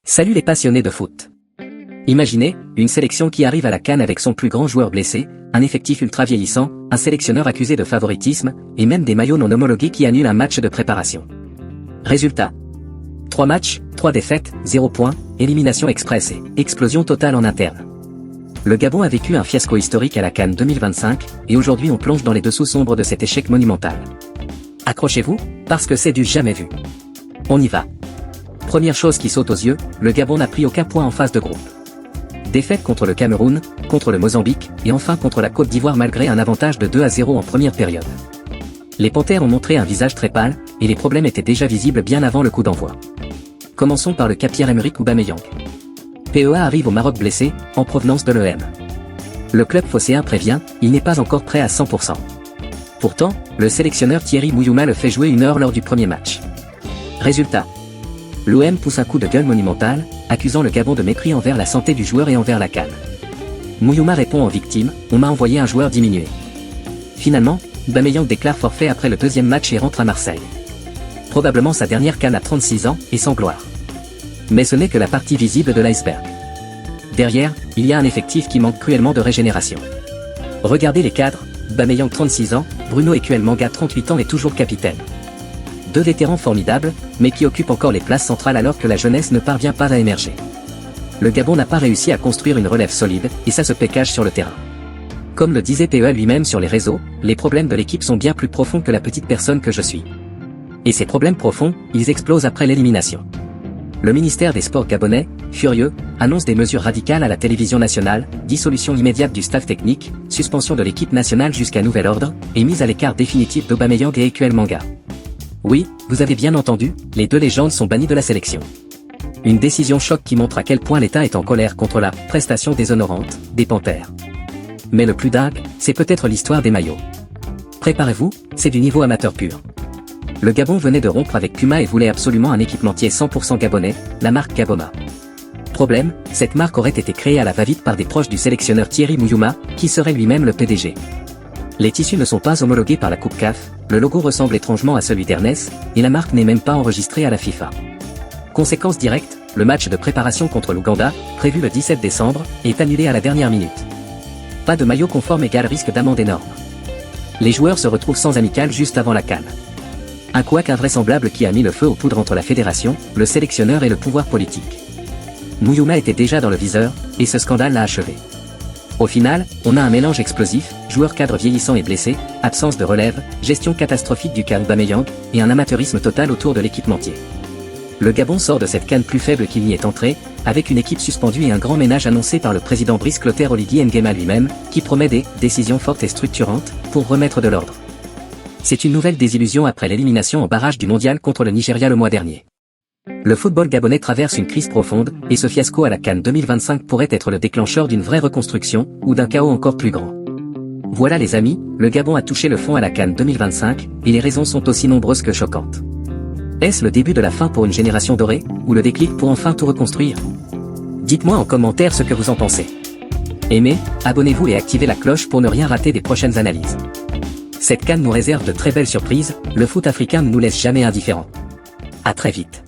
Salut les passionnés de foot. Imaginez, une sélection qui arrive à la CAN avec son plus grand joueur blessé, un effectif ultra vieillissant, un sélectionneur accusé de favoritisme, et même des maillots non homologués qui annulent un match de préparation. Résultat. 3 matchs, 3 défaites, 0 points, élimination express et explosion totale en interne. Le Gabon a vécu un fiasco historique à la CAN 2025, et aujourd'hui on plonge dans les dessous sombres de cet échec monumental. Accrochez-vous, parce que c'est du jamais vu. On y va. Première chose qui saute aux yeux, le Gabon n'a pris aucun point en phase de groupe. Défaite contre le Cameroun, contre le Mozambique, et enfin contre la Côte d'Ivoire malgré un avantage de 2-0 en première période. Les Panthères ont montré un visage très pâle, et les problèmes étaient déjà visibles bien avant le coup d'envoi. Commençons par le cas Pierre-Emerick Aubameyang. PEA arrive au Maroc blessé, en provenance de l'EM. Le club phocéen prévient, il n'est pas encore prêt à 100%. Pourtant, le sélectionneur Thierry Mouyouma le fait jouer 1 heure lors du premier match. Résultat. L'OM pousse un coup de gueule monumental, accusant le Gabon de mépris envers la santé du joueur et envers la CAN. Mouyouma répond en victime, on m'a envoyé un joueur diminué. Finalement, Aubameyang déclare forfait après le deuxième match et rentre à Marseille. Probablement sa dernière CAN à 36 ans, et sans gloire. Mais ce n'est que la partie visible de l'iceberg. Derrière, il y a un effectif qui manque cruellement de régénération. Regardez les cadres, Aubameyang 36 ans, Bruno Ekuele-Manga 38 ans et toujours capitaine. 2 vétérans formidables, mais qui occupent encore les places centrales alors que la jeunesse ne parvient pas à émerger. Le Gabon n'a pas réussi à construire une relève solide, et ça se pécage sur le terrain. Comme le disait PEA lui-même sur les réseaux, les problèmes de l'équipe sont bien plus profonds que la petite personne que je suis. Et ces problèmes profonds, ils explosent après l'élimination. Le ministère des Sports gabonais, furieux, annonce des mesures radicales à la télévision nationale, dissolution immédiate du staff technique, suspension de l'équipe nationale jusqu'à nouvel ordre, et mise à l'écart définitif d'Aubameyang et Ekuele-Manga. Oui, vous avez bien entendu, les 2 légendes sont bannies de la sélection. Une décision choc qui montre à quel point l'État est en colère contre la prestation déshonorante des Panthères. Mais le plus dingue, c'est peut-être l'histoire des maillots. Préparez-vous, c'est du niveau amateur pur. Le Gabon venait de rompre avec Puma et voulait absolument un équipementier 100% gabonais, la marque Gaboma. Problème, cette marque aurait été créée à la va-vite par des proches du sélectionneur Thierry Mouyouma, qui serait lui-même le PDG. Les tissus ne sont pas homologués par la Coupe CAF, le logo ressemble étrangement à celui d'Ernest, et la marque n'est même pas enregistrée à la FIFA. Conséquence directe, le match de préparation contre l'Ouganda, prévu le 17 décembre, est annulé à la dernière minute. Pas de maillot conforme égale risque d'amende énorme. Les joueurs se retrouvent sans amicale juste avant la CAN. Un couac invraisemblable qui a mis le feu aux poudres entre la fédération, le sélectionneur et le pouvoir politique. Mouyouma était déjà dans le viseur, et ce scandale l'a achevé. Au final, on a un mélange explosif, joueurs cadres vieillissants et blessés, absence de relève, gestion catastrophique du cas Aubameyang, et un amateurisme total autour de l'équipementier. Le Gabon sort de cette CAN plus faible qu'il n'y est entré, avec une équipe suspendue et un grand ménage annoncé par le président Brice Clotaire Oligui Nguema lui-même, qui promet des décisions fortes et structurantes, pour remettre de l'ordre. C'est une nouvelle désillusion après l'élimination en barrage du mondial contre le Nigeria le mois dernier. Le football gabonais traverse une crise profonde, et ce fiasco à la CAN 2025 pourrait être le déclencheur d'une vraie reconstruction, ou d'un chaos encore plus grand. Voilà les amis, le Gabon a touché le fond à la CAN 2025, et les raisons sont aussi nombreuses que choquantes. Est-ce le début de la fin pour une génération dorée, ou le déclic pour enfin tout reconstruire? Dites-moi en commentaire ce que vous en pensez. Aimez, abonnez-vous et activez la cloche pour ne rien rater des prochaines analyses. Cette CAN nous réserve de très belles surprises, le foot africain ne nous laisse jamais indifférents. À très vite.